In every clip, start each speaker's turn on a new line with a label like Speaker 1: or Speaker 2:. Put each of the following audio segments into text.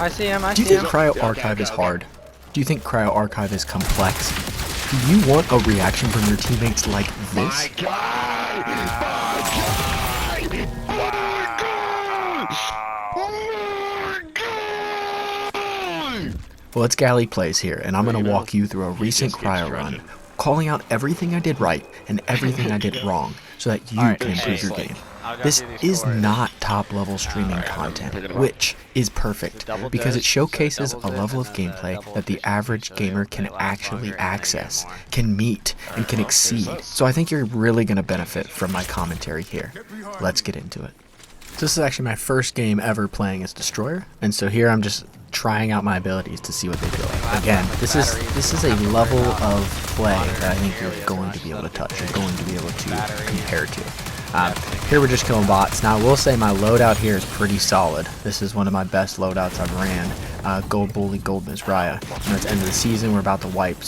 Speaker 1: I see him,
Speaker 2: Do you think Cryo Archive is hard? Do you think Cryo Archive is complex? Do you want a reaction from your teammates like this?
Speaker 3: My God! My God! My God!
Speaker 2: Well, it's Galley Plays here, and I'm going to walk you through a recent Cryo run, calling out everything I did right and everything I did wrong, so that you can improve your game. This is not top-level streaming content, which is perfect, because it showcases a level of gameplay that the average gamer can actually access, can meet, and can exceed. So I think you're really going to benefit from my commentary here. Let's get into it. This is actually my first game ever playing as Destroyer, and so here I'm just trying out my abilities to see what they feel like. Again, this is a level of play that I think you're going to be able to touch, you're going to be able to compare to. Here we're just killing bots. Now I will say my loadout here is pretty solid. This is one of my best loadouts I've ran. Gold Bully, Gold Misriah. And it's end of the season, we're about to wipe.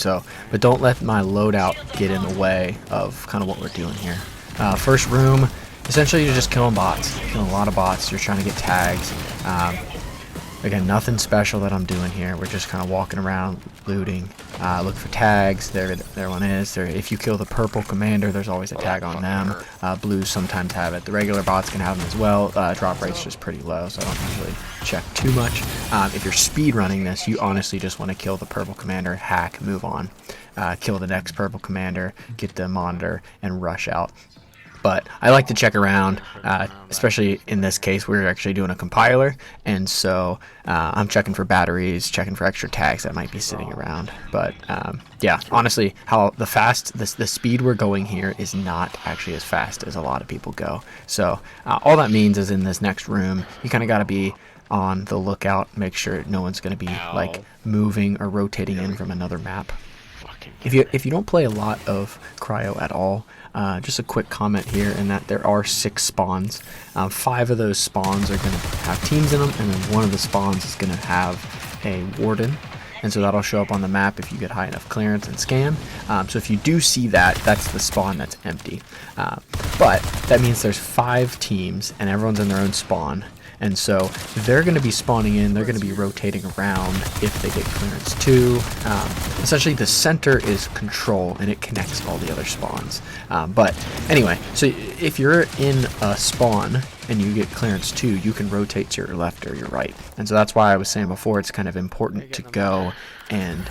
Speaker 2: But don't let my loadout get in the way of kind of what we're doing here. First room, essentially you're just killing bots. Killing a lot of bots. You're trying to get tags. Again, nothing special that I'm doing here. We're just kind of walking around, looting, look for tags. There one is. If you kill the purple commander, there's always a tag on them. Blues sometimes have it. The regular bots can have them as well. Drop rate's just pretty low, so I don't usually check too much. If you're speed running this, you honestly just want to kill the purple commander, hack, move on. Kill the next purple commander, get the monitor, and rush out. But I like to check around, especially in this case we're actually doing a compiler, and so I'm checking for batteries, checking for extra tags that might be sitting around. But yeah, honestly, the speed we're going here is not actually as fast as a lot of people go. So all that means is in this next room, you kind of got to be on the lookout, make sure no one's going to be like moving or rotating in from another map. If you don't play a lot of Cryo at all, just a quick comment here in that there are 6 spawns. 5 of those spawns are going to have teams in them, and then one of the spawns is going to have a warden. And so that'll show up on the map if you get high enough clearance and scan. So if you do see that, that's the spawn that's empty. But that means there's 5 teams, and everyone's in their own spawn. And so they're going to be spawning in, they're going to be rotating around if they get clearance too. Essentially the center is control and it connects all the other spawns. But anyway, so if you're in a spawn and you get clearance too, you can rotate to your left or your right. And so that's why I was saying before it's kind of important to go and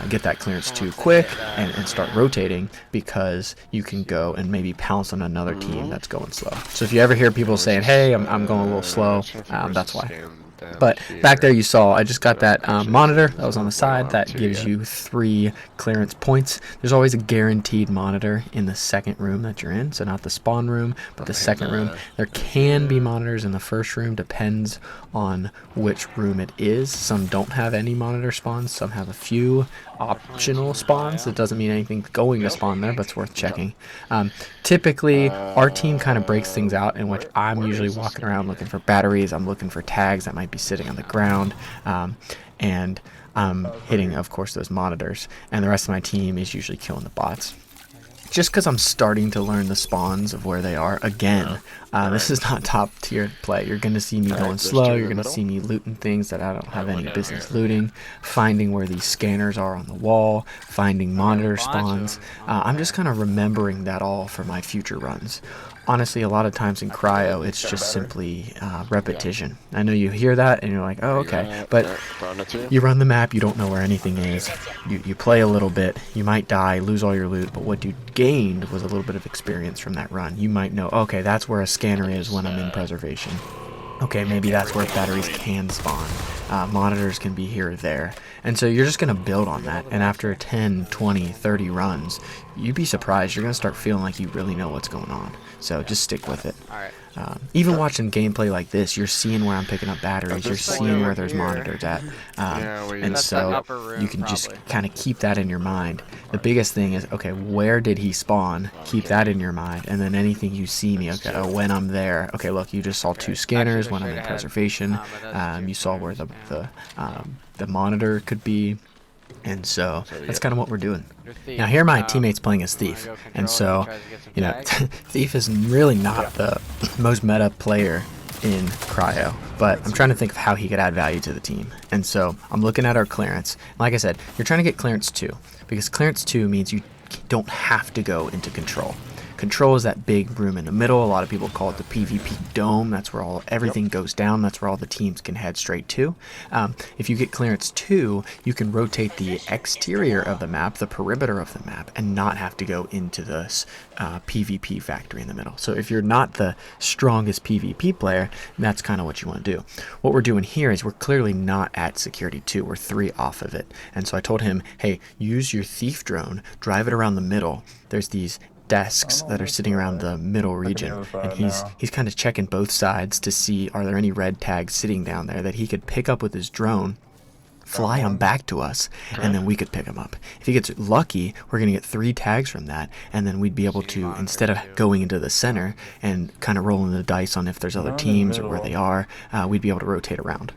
Speaker 2: get that clearance too quick and start rotating, because you can go and maybe pounce on another team that's going slow. So if you ever hear people saying, hey, I'm going a little slow, that's why. But back there you saw I just got that monitor that was on the side that gives you 3 clearance points. There's always a guaranteed monitor in the second room that you're in, so not the spawn room but the second room. There can be monitors in the first room, depends on which room it is. Some don't have any monitor spawns, some have a few optional spawns. It doesn't mean anything's going to spawn there, but it's worth checking. Typically our team kind of breaks things out in which I'm usually walking around looking for batteries, I'm looking for tags that might be sitting on the ground, and I'm hitting of course those monitors, and the rest of my team is usually killing the bots. Just because I'm starting to learn the spawns of where they are. Again, this is not top tier play. You're going to see me going slow, you're going to see me looting things that I don't have any business looting, finding where these scanners are on the wall, finding monitor spawns. I'm just kind of remembering that all for my future runs. Honestly, a lot of times in Cryo, it's just simply repetition. I know you hear that and you're like, oh, okay. But you run the map, you don't know where anything is. You play a little bit, you might die, lose all your loot, but what you gained was a little bit of experience from that run. You might know, okay, that's where a scanner is when I'm in preservation. Okay, maybe that's where batteries can spawn. Monitors can be here or there. And so you're just going to build on that. And after 10, 20, 30 runs, you'd be surprised. You're going to start feeling like you really know what's going on. So just stick with it. Even watching gameplay like this, you're seeing where I'm picking up batteries. You're seeing where there's monitors at. And so you can just kind of keep that in your mind. The biggest thing is, okay, where did he spawn? Keep that in your mind. And then anything you see me, okay, oh, when I'm there. Okay, look, you just saw 2 scanners when I'm in preservation. You saw where the monitor could be. And so that's kind of what we're doing. Now here my teammate's playing as Thief, and so, you know, Thief is really not the most meta player in Cryo, but I'm trying to think of how he could add value to the team. And so I'm looking at our clearance. Like I said, you're trying to get clearance 2, because clearance 2 means you don't have to go into control. Control is that big room in the middle. A lot of people call it the PvP dome. That's where everything goes down. That's where all the teams can head straight to. If you get clearance 2, you can rotate the exterior of the map, the perimeter of the map, and not have to go into this PvP factory in the middle. So if you're not the strongest PvP player, that's kind of what you want to do. What we're doing here is we're clearly not at security 2. We're 3 off of it. And so I told him, hey, use your thief drone, drive it around the middle. There's these desks that are sitting around the middle region, and he's kind of checking both sides to see, are there any red tags sitting down there that he could pick up with his drone, fly them back to us, and then we could pick them up. If he gets lucky, we're going to get 3 tags from that, and then we'd be able to, instead of going into the center and kind of rolling the dice on if there's other teams or where they are, we'd be able to rotate around.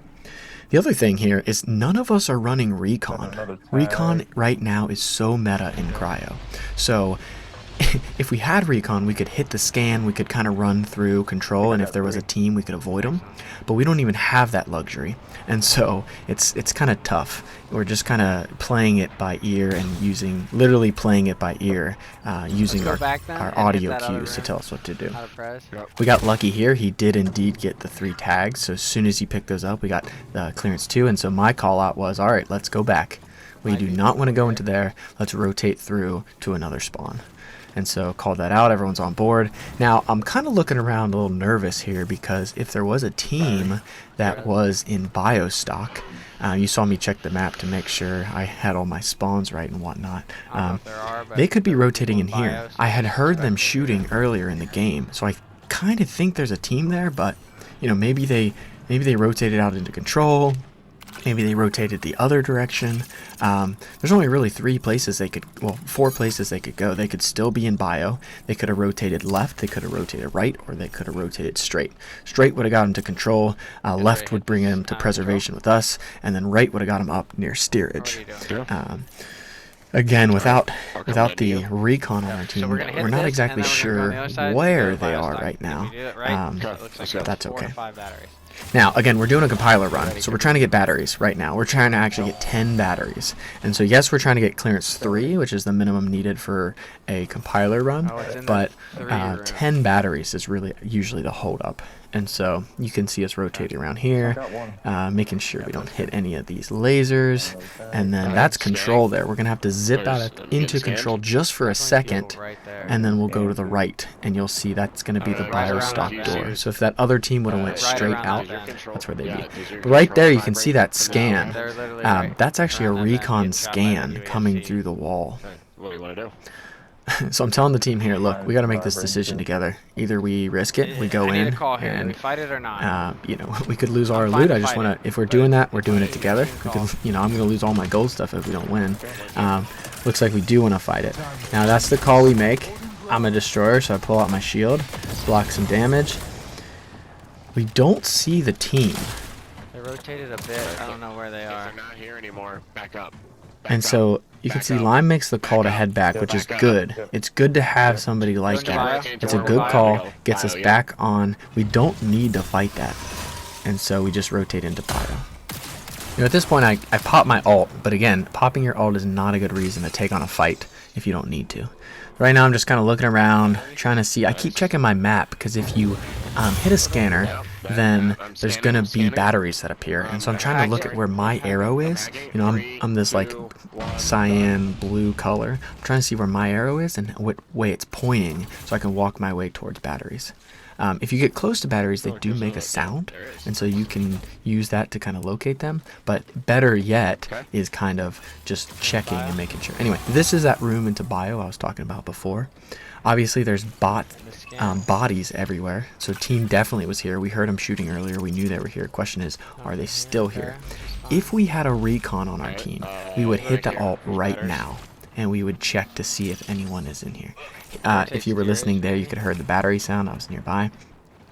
Speaker 2: The other thing here is none of us are running recon. Recon right now is so meta in Cryo. So if we had recon, we could hit the scan, we could kind of run through control, and if there was a team, we could avoid them. But we don't even have that luxury, and so it's kind of tough. We're just kind of playing it by ear and literally playing it by ear, using our audio cues to tell us what to do. We got lucky here. He did indeed get the 3 tags, so as soon as he picked those up, we got clearance 2, and so my call out was, all right, let's go back. We do not want to go into there. Let's rotate through to another spawn. And so called that out. Everyone's on board. Now I'm kind of looking around a little nervous here, because if there was a team that was in biostock, you saw me check the map to make sure I had all my spawns right and whatnot. They could be rotating in here. I had heard them shooting earlier in the game, so I kind of think there's a team there. But maybe they rotated out into control. Maybe they rotated the other direction. There's only really 4 places they could go. They could still be in bio. They could have rotated left, they could have rotated right, or they could have rotated straight. Straight would have got him to control, left would bring him to preservation with us, and then right would have got him up near steerage. Again, without the recon on our team, we're not exactly sure where they are right now. That's okay. Now, again, we're doing a compiler run, so we're trying to get batteries right now. We're trying to actually get 10 batteries. And so, yes, we're trying to get clearance 3, which is the minimum needed for a compiler run, but 10 batteries is really usually the holdup. And so you can see us rotating around here, making sure we don't hit any of these lasers. And then that's control there. We're going to have to zip out into control just for a second, and then we'll go to the right. And you'll see that's going to be the biostock door. So if that other team would have went straight out, that's where they'd be. But right there you can see that scan. That's actually a recon scan coming through the wall.
Speaker 3: What do you want to do?
Speaker 2: So I'm telling the team here, look, we got to make this decision together. Either we risk it, we go in, and we could lose all our loot. I just want to, if we're doing that, we're doing it together. Because I'm going to lose all my gold stuff if we don't win. Looks like we do want to fight it. Now that's the call we make. I'm a destroyer, so I pull out my shield, block some damage. We don't see the team.
Speaker 1: They rotated a bit. I don't know where they are.
Speaker 3: They're not here anymore. Back up.
Speaker 2: And so you can see Lime makes the call to head back, which is good. It's good to have somebody like that. It's a good call, gets us back on. We don't need to fight that. And so we just rotate into bio. At this point, I pop my ult, but again, popping your ult is not a good reason to take on a fight if you don't need to. Right now I'm just kind of looking around, trying to see. I keep checking my map, because if you hit a scanner, then there's going to be batteries that appear. And so I'm trying to look at where my arrow is. I'm this like cyan blue color. I'm trying to see where my arrow is and what way it's pointing, so I can walk my way towards batteries. If you get close to batteries, they do make a sound, and so you can use that to kind of locate them. But better yet is kind of just checking and making sure. Anyway, this is that room into bio I was talking about before. Obviously, there's bodies everywhere, so team definitely was here. We heard them shooting earlier. We knew they were here. Question is, are they still here? If we had a recon on our team, we would hit the ult right now, and we would check to see if anyone is in here. If you were listening there, you could have heard the battery sound. I was nearby.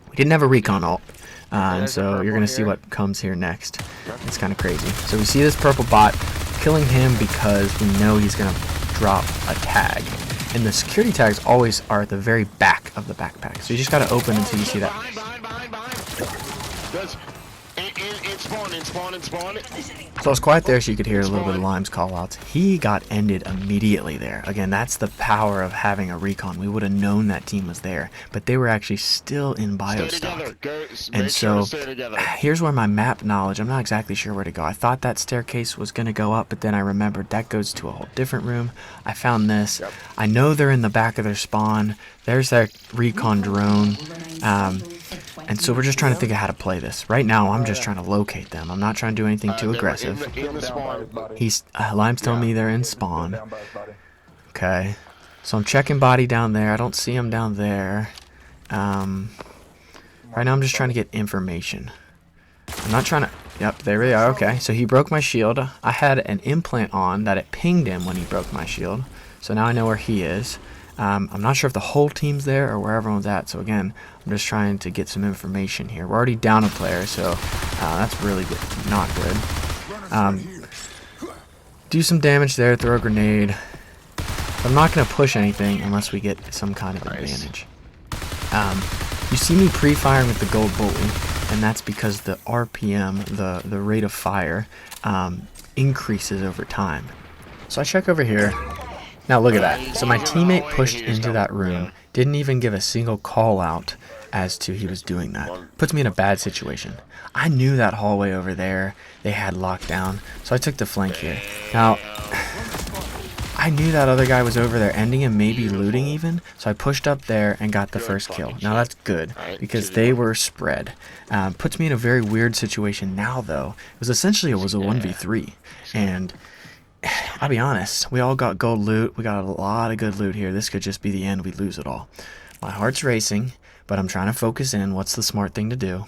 Speaker 2: We didn't have a recon ult, and so you're going to see what comes here next. It's kind of crazy. So we see this purple bot, killing him because we know he's going to drop a tag. And the security tags always are at the very back of the backpack. So you just got to open until you see that.
Speaker 3: That's in spawn.
Speaker 2: So I was quiet there so you could hear a little bit of Lime's call-outs. He got ended immediately there. Again, that's the power of having a recon. We would have known that team was there, but they were actually still in biostock. And so here's where my map knowledge, I'm not exactly sure where to go. I thought that staircase was going to go up, but then I remembered that goes to a whole different room. I found this.
Speaker 3: Yep.
Speaker 2: I know they're in the back of their spawn. There's that recon drone. And so we're just trying to think of how to play this. Right now, I'm just trying to locate them. I'm not trying to do anything too aggressive. Lime's telling me they're in spawn. Okay. So I'm checking body down there. I don't see him down there. Right now, I'm just trying to get information. I'm not trying to... Yep, there we are. Okay, so he broke my shield. I had an implant on that it pinged him when he broke my shield. So now I know where he is. I'm not sure if the whole team's there or where everyone's at. So again, I'm just trying to get some information here. We're already down a player, so that's really good. Not good. Do some damage there, throw a grenade. I'm not going to push anything unless we get some kind of advantage. You see me pre-firing with the gold bully, and that's because the RPM, the rate of fire, increases over time. So I check over here. Now look at that. So my teammate pushed into that room, didn't even give a single call out as to he was doing that. Puts me in a bad situation. I knew that hallway over there they had locked down, so I took the flank here. Now, I knew that other guy was over there ending and maybe looting even, so I pushed up there and got the first kill. Now that's good, because they were spread. Puts me in a very weird situation now though. It was essentially, it was a 1v3, and I'll be honest, we all got gold loot. We got a lot of good loot here. This could just be the end. We lose it all. My heart's racing, but I'm trying to focus in. What's the smart thing to do?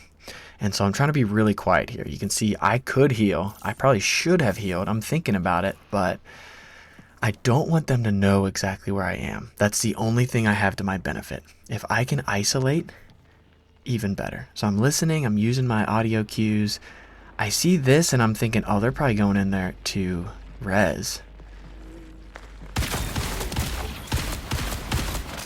Speaker 2: And so I'm trying to be really quiet here. You can see I could heal. I probably should have healed. I'm thinking about it, but I don't want them to know exactly where I am. That's the only thing I have to my benefit. If I can isolate, even better. So I'm listening. I'm using my audio cues. I see this and I'm thinking, oh, they're probably going in there to res.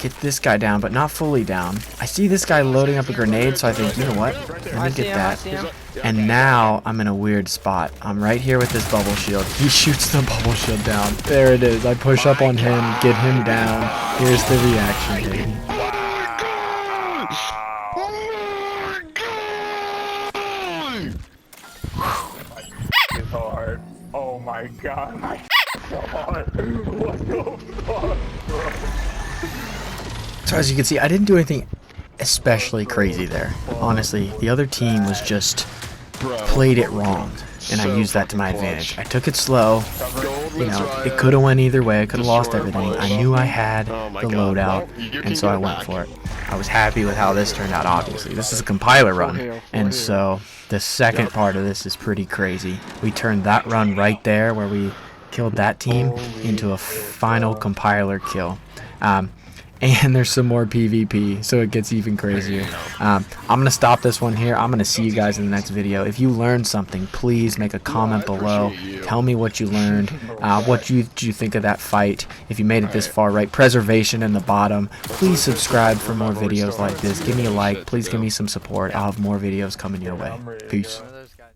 Speaker 2: Get this guy down, but not fully down. I see this guy loading up a grenade, so I think, you know what? Let me get that. And now I'm in a weird spot. I'm right here with this bubble shield. He shoots the bubble shield down. There it is. I push up on him, get him down. Here's the reaction game.
Speaker 4: It's hard. Oh my god, my so hard. What the fuck, bro?
Speaker 2: So as you can see, I didn't do anything especially crazy there. Honestly, the other team was just played it wrong, and I used that to my advantage. I took it slow. You know, it could have went either way. I could have lost everything. I knew I had the loadout, and so I went for it. I was happy with how this turned out, obviously. This is a compiler run, and so the second part of this is pretty crazy. We turned that run right there where we killed that team into a final compiler kill. And there's some more PvP, so it gets even crazier. I'm going to stop this one here. I'm going to see you guys in the next video. If you learned something, please make a comment below. Tell me what you learned, what you think of that fight. If you made it this far, right? Preservation in the bottom. Please subscribe for more videos like this. Give me a like. Please give me some support. I'll have more videos coming your way. Peace.